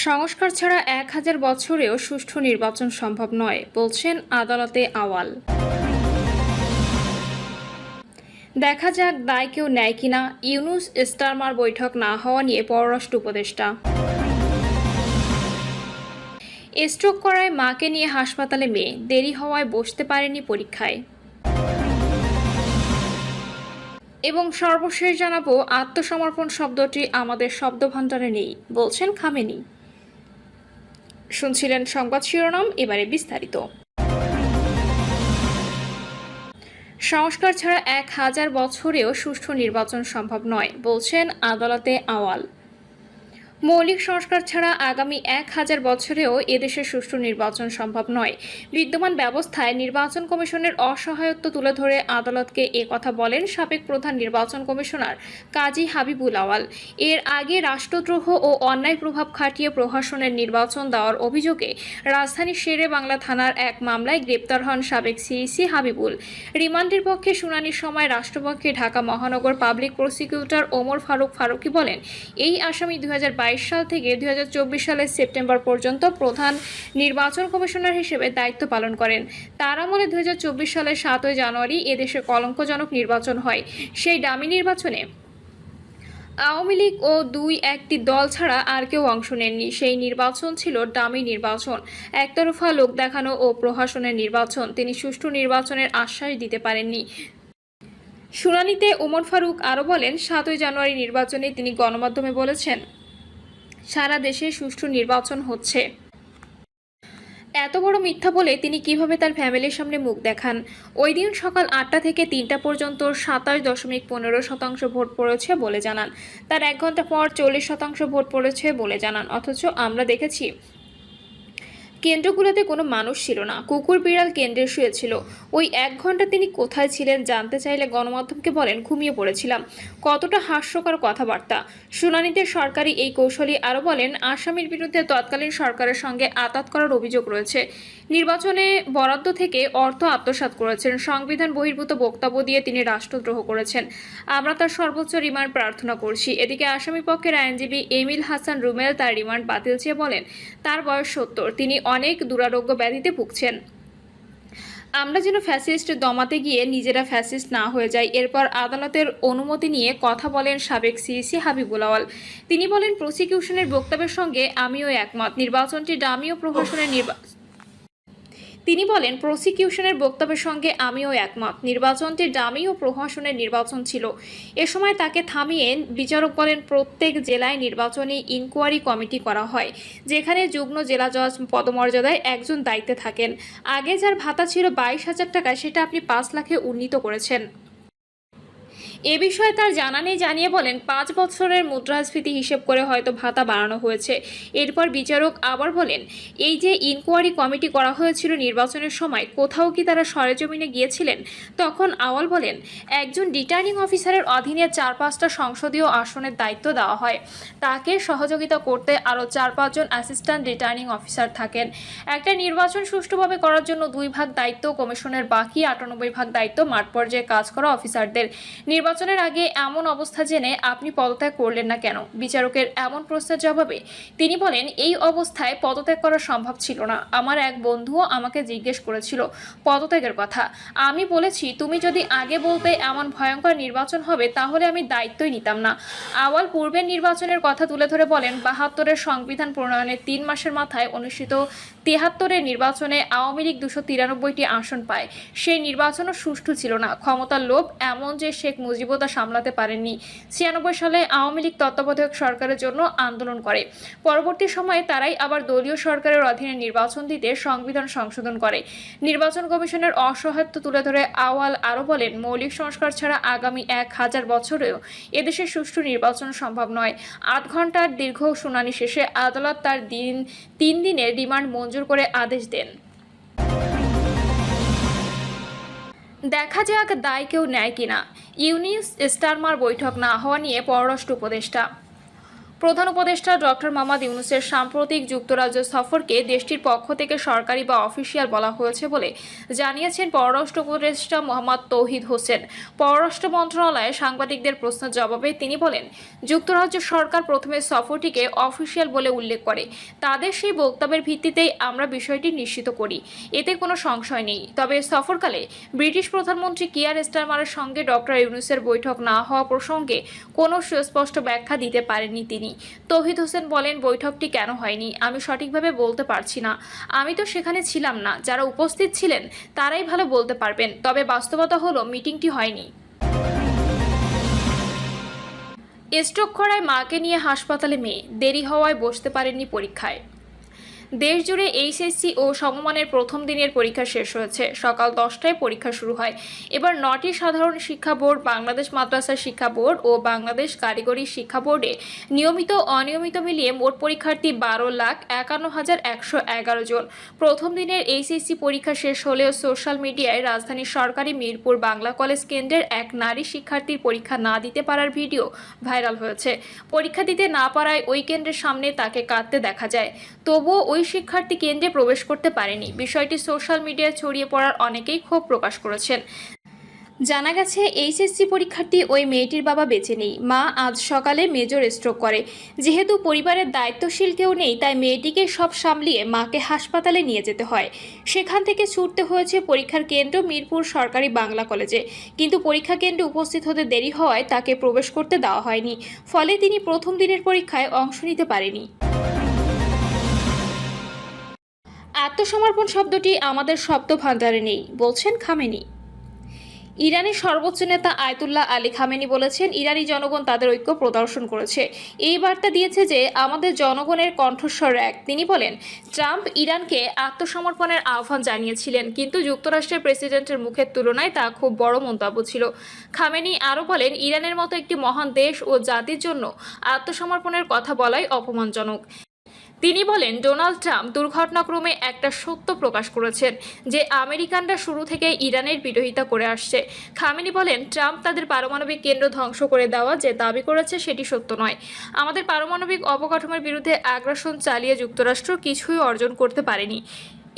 সংস্কার ছাড়া ১,০০০ বছরেও সুষ্ঠু নির্বাচন সম্ভব নয় বলছেন আদালতে আওয়াল। দেখা যাক দায় কেউ নেয় কিনা। ইউনুস স্টারমার বৈঠক না হওয়া নিয়ে পররাষ্ট্র উপদেষ্টা। স্ট্রোক করায় মাকে নিয়ে হাসপাতালে মেয়ে, দেরি হওয়ায় বসতে পারেনি পরীক্ষায়। এবং সর্বশেষ জানাবো, আত্মসমর্পণ শব্দটি আমাদের শব্দভাণ্ডারে নেই বলছেন খামেনি। শুনছিলেন সংবাদ শিরোনাম, এবারে বিস্তারিত। সংস্কার ছাড়া ১,০০০ বছরেও সুষ্ঠু নির্বাচন সম্ভব নয় বলছেন আদালতে আওয়াল। মৌলিক সংস্কার ছাড়া আগামী ১,০০০ বছরেও এদেশে সুষ্ঠু নির্বাচন সম্ভব নয়। বিদ্যমান ব্যবস্থায় নির্বাচন কমিশনের অসহায়ত্ব তুলে ধরে আদালতকে কথা বলেন সাবেক প্রধান নির্বাচন কমিশনার কাজী হাবিবুল আওয়াল। এর আগে রাষ্ট্রদ্রোহ ও অন্যায় প্রভাব খাটিয়ে প্রহসনের নির্বাচন দেওয়ার অভিযোগে রাজধানীর শেরে বাংলা থানার এক মামলায় গ্রেপ্তার হন সাবেক সিইসি হাবিবুল। রিমান্ডের পক্ষে শুনানির সময় রাষ্ট্রপক্ষে ঢাকা মহানগর পাবলিক প্রসিকিউটর ওমর ফারুকি বলেন, এই আসামি ২০২২ সাল থেকে ২০২৪ সালের সেপ্টেম্বর পর্যন্ত প্রধান নির্বাচন কমিশনার হিসেবে দায়িত্ব পালন করেন। তার আমলে ২০২৪ সালের ৭ই জানুয়ারি এদেশে কলঙ্কজনক নির্বাচন হয়। সেই ডামি নির্বাচনে আওয়ামী লীগ ও একটি দল ছাড়া আর কেউ অংশ নেননি। সেই নির্বাচন ছিল ডামি নির্বাচন, একতরফা লোক দেখানো ও প্রহসনের নির্বাচন। তিনি সুষ্ঠু নির্বাচনের আশ্বাস দিতে পারেননি। শুনানিতে ওমর ফারুক আরও বলেন, ৭ই জানুয়ারি নির্বাচনে তিনি গণমাধ্যমে বলেছেন, সারা দেশে সুষ্ঠু নির্বাচন হচ্ছে। এত বড় মিথ্যা বলে তিনি কিভাবে তার ফ্যামিলির সামনে মুখ দেখান? ওই দিন সকাল ৮টা থেকে ৩টা পর্যন্ত ২৭.১৫% ভোট পড়েছে বলে জানান। তার ১ ঘন্টা পর ৪০% ভোট পড়েছে বলে জানান। অথচ আমরা দেখেছি কেন্দ্রগুলোতে কোনো মানুষ ছিল না, কুকুর বিড়াল কেন্দ্রে শুয়েছিল। ওই ১ ঘন্টা তিনি কোথায় ছিলেন জানতে চাইলে গণমাধ্যমকে বলেন, ঘুমিয়ে পড়েছিলাম। কতটা হাস্যকর কথাবার্তা। শুনানিতে সরকারি এই কৌশলী আরও বলেন, আসামির বিরুদ্ধে তৎকালীন সরকারের সঙ্গে আঁতাত করার অভিযোগ রয়েছে। নির্বাচনে বরাদ্দ থেকে অর্থ আত্মসাৎ করেছেন। সংবিধান বহির্ভূত বক্তব্য দিয়ে তিনি রাষ্ট্রদ্রোহ করেছেন। আমরা তার সর্বোচ্চ রিমান্ড প্রার্থনা করছি। এদিকে আসামি পক্ষের আইনজীবী এমিল হাসান রুমেল তার রিমান্ড বাতিল চেয়ে বলেন, তার বয়স ৭০, তিনি অনেক দুরারোগ্য ব্যাধিতে ভুগছেন। আমরা যেন ফ্যাসিস্ট দমাতে গিয়ে নিজেরা ফ্যাসিস্ট না হয়ে যাই। এরপর আদালতের অনুমতি নিয়ে কথা বলেন সাবেক সিইসি হাবিবুল আওয়াল। তিনি বলেন, প্রসিকিউশনের বক্তব্যের সঙ্গে আমিও একমত। নির্বাচনটি ডামি ও প্রহসনের নির্বাচনটি ডামি ও প্রহসনের নির্বাচন ছিল। এ সময় তাকে থামিয়ে বিচারক বলেন, প্রত্যেক জেলায় নির্বাচনী ইনকোয়ারি কমিটি করা হয়, যেখানে যুগ্ম জেলা জজ পদমর্যাদায় একজন দায়িত্বে থাকেন। আগে যার ভাতা ছিল 22,000 টাকা, সেটা আপনি 5 লাখে উন্নীত করেছেন। এ বিষয়ে তার জানা নেই জানিয়ে বলেন, 5 বছরের মুদ্রাস্ফীতি হিসেব করে হয়তো ভাতা বাড়ানো হয়েছে। এরপর বিচারক আবার বলেন, এই যে ইনকোয়ারি কমিটি করা হয়েছিল নির্বাচনের সময়, কোথাও কি তারা সরেজমিনে গিয়েছিলেন? তখন আওয়াল বলেন, একজন রিটার্নিং অফিসারের অধীনে 4-5টা সংসদীয় আসনের দায়িত্ব দেওয়া হয়। তাকে সহযোগিতা করতে আরও 4-5 জন অ্যাসিস্ট্যান্ট রিটার্নিং অফিসার থাকেন। একটা নির্বাচন সুষ্ঠুভাবে করার জন্য 2 ভাগ দায়িত্ব কমিশনের, বাকি 98 ভাগ দায়িত্ব মাঠ পর্যায়ে কাজ করা অফিসারদের। নির্বাচনের আগে এমন অবস্থা জেনে আপনি পদত্যাগ করলেন না কেন? বিচারকের এমন প্রশ্নের জবাবে তিনি বলেন, এই অবস্থায় পদত্যাগ করা সম্ভব ছিল না। আমার এক বন্ধুও আমাকে জিজ্ঞেস করেছিল পদত্যাগের কথা। আমি বলেছি, তুমি যদি আগে বলতে এমন ভয়ঙ্কর নির্বাচন হবে, তাহলে আমি দায়িত্বই নিতাম না। আওয়াল পূর্বের নির্বাচনের কথা তুলে ধরে বলেন, 72-এর সংবিধান প্রণয়নের 3 মাসের মাথায় অনুষ্ঠিত 73-এর নির্বাচনে আওয়ামী লীগ 293টি আসন পায়। সেই নির্বাচনও সুষ্ঠু ছিল না। ক্ষমতার লোভ এমন যে শেখ মুজিবও তা সামলাতে পারেননি। 96 সালে আওয়ামী লীগ তত্ত্বাবধায়ক সরকারের জন্য আন্দোলন করে। পরবর্তী সময়ে তারাই আবার দলীয় সরকারের অধীনে নির্বাচন দিতে সংবিধান সংশোধন করে। নির্বাচন কমিশনের অসহায়ত্ব তুলে ধরে আওয়াল আরও বলেন, মৌলিক সংস্কার ছাড়া আগামী 1,000 বছরেও এদেশে সুষ্ঠু নির্বাচন সম্ভব নয়। 8 ঘন্টার দীর্ঘ শুনানি শেষে আদালত তার 3 দিনের রিমান্ড মঞ্জুর করে আদেশ দেন। দেখা যাক দায় কেউ নেয় কিনা। ইউনুস স্টারমার বৈঠক না হওয়া নিয়ে পররাষ্ট্র উপদেষ্টা। প্রধান উপদেষ্টা ডক্টর মোহাম্মদ ইউনূসের সাম্প্রতিক যুক্তরাজ্য সফরকে দেশটির পক্ষ থেকে সরকারি বা অফিসিয়াল বলা হয়েছে বলে জানিয়েছেন পররাষ্ট্র উপদেষ্টা মোহাম্মদ তৌহিদ হোসেন। পররাষ্ট্র মন্ত্রণালয়ে সাংবাদিকদের প্রশ্নের জবাবে তিনি বলেন, যুক্তরাজ্য সরকার প্রথমে সফরটিকে অফিসিয়াল বলে উল্লেখ করে। তাদের সেই বক্তব্যের ভিত্তিতেই আমরা বিষয়টি নিশ্চিত করি, এতে কোনো সংশয় নেই। তবে সফরকালে ব্রিটিশ প্রধানমন্ত্রী কিয়ার স্টারমারের সঙ্গে ডক্টর ইউনূসের বৈঠক না হওয়া প্রসঙ্গে কোনো সুস্পষ্ট ব্যাখ্যা দিতে পারেননি তিনি। তৌহিদ হোসেন বলেন, বৈঠকটি কেন হয়নি আমি সঠিকভাবে বলতে পারছি না। আমি তো সেখানে ছিলাম না, যারা উপস্থিত ছিলেন তারাই ভালো বলতে পারবেন। তবে বাস্তবতা হলো মিটিংটি হয়নি। স্ট্রোক করায় মাকে নিয়ে হাসপাতালে মেয়ে, দেরি হওয়ায় বসতে পারেননি পরীক্ষায়। দেশজুড়ে এইচএসসি ও সমমানের প্রথম দিনের পরীক্ষা শেষ হয়েছে। সকাল 10টায় পরীক্ষা শুরু হয়। এবার 9টি সাধারণ শিক্ষা বোর্ড, বাংলাদেশ মাদ্রাসা শিক্ষা বোর্ড ও বাংলাদেশ কারিগরি শিক্ষা বোর্ডে নিয়মিত অনিয়মিত মিলিয়ে মোট পরীক্ষার্থী 12,51,111 জন। প্রথম দিনের এইচএসসি পরীক্ষা শেষ হলেও সোশ্যাল মিডিয়ায় রাজধানীর সরকারি মিরপুর বাংলা কলেজ কেন্দ্রের এক নারী শিক্ষার্থীর পরীক্ষা না দিতে পারার ভিডিও ভাইরাল হয়েছে। পরীক্ষা দিতে না পারায় ওই কেন্দ্রের সামনে তাকে কাঁদতে দেখা যায়। তবুও ওই শিক্ষার্থী কেন্দ্রে প্রবেশ করতে পারেনি। বিষয়টি সোশ্যাল মিডিয়ায় ছড়িয়ে পড়ার অনেকেই ক্ষোভ প্রকাশ করেছেন। জানা গেছে, এইচএসসি পরীক্ষার্থী ওই মেয়েটির বাবা বেঁচে নেই। মা আজ সকালে মেজর স্ট্রোক করে। যেহেতু পরিবারের দায়িত্বশীল কেউ নেই, তাই মেয়েটিকে সব সামলিয়ে মাকে হাসপাতালে নিয়ে যেতে হয়। সেখান থেকে ছুটতে হয়েছে পরীক্ষার কেন্দ্র মিরপুর সরকারি বাংলা কলেজে। কিন্তু পরীক্ষা কেন্দ্রে উপস্থিত হতে দেরি হওয়ায় তাকে প্রবেশ করতে দেওয়া হয়নি। ফলে তিনি প্রথম দিনের পরীক্ষায় অংশ নিতে পারেনি। আত্মসমর্পণ শব্দটি আমাদের শব্দভাণ্ডারে নেই, বলছেন খামেনি। ইরানের সর্বোচ্চ নেতা আয়াতুল্লাহ আলী খামেনি বলেছেন, ইরানি জনগণ তাদের ঐক্য প্রদর্শন করেছে। এই বার্তা দিয়েছে যে আমাদের জনগণের কণ্ঠস্বর এক। তিনি বলেন, ট্রাম্প ইরানকে আত্মসমর্পণের আহ্বান জানিয়েছিলেন, কিন্তু যুক্তরাষ্ট্রের প্রেসিডেন্টের মুখের তুলনায় তা খুব বড় মন্তব্য ছিল। খামেনি আরও বলেন, ইরানের মতো একটি মহান দেশ ও জাতির জন্য আত্মসমর্পণের কথা বলাই অপমানজনক। তিনি বলেন, ডোনাল্ড ট্রাম্প দুর্ঘটনাক্রমে একটা সত্য প্রকাশ করেছেন যে আমেরিকানরা শুরু থেকে ইরানের বিরোধিতা করে আসছে। খামেনি বলেন, ট্রাম্প তাদের পারমাণবিক কেন্দ্র ধ্বংস করে দেওয়া যে দাবি করেছে সেটি সত্য নয়। আমাদের পারমাণবিক অবকাঠামোর বিরুদ্ধে আগ্রাসন চালিয়ে যুক্তরাষ্ট্র কিছুই অর্জন করতে পারেনি।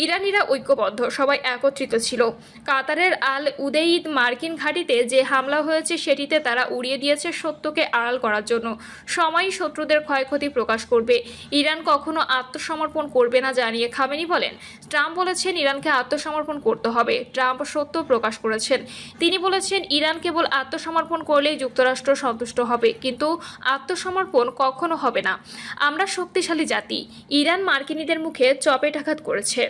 ইরানিরা ঐক্যবদ্ধ, সবাই একত্রিত ছিল। কাতারের আল উদেইদ মার্কিন ঘাঁটিতে যে হামলা হয়েছে সেটিতে তারা উড়িয়ে দিয়েছে সত্যকে আড়াল করার জন্য। সময়ই শত্রুদের ক্ষয়ক্ষতি প্রকাশ করবে। ইরান কখনো আত্মসমর্পণ করবে না জানিয়ে খামেনি বলেন, ট্রাম্প বলেছেন ইরানকে আত্মসমর্পণ করতে হবে। ট্রাম্প সত্য প্রকাশ করেছেন। তিনি বলেছেন, ইরান কেবল আত্মসমর্পণ করলেই যুক্তরাষ্ট্র সন্তুষ্ট হবে, কিন্তু আত্মসমর্পণ কখনো হবে না। আমরা শক্তিশালী জাতি। ইরান মার্কিনীদের মুখে চপেটাঘাত করেছে।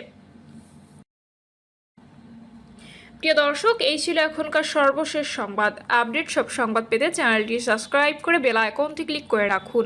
প্রিয় দর্শক, এই ছিল এখনকার সর্বশেষ সংবাদ। আপডেট সব সংবাদ পেতে চ্যানেলটি সাবস্ক্রাইব করে বেল আইকনটি ক্লিক করে রাখুন।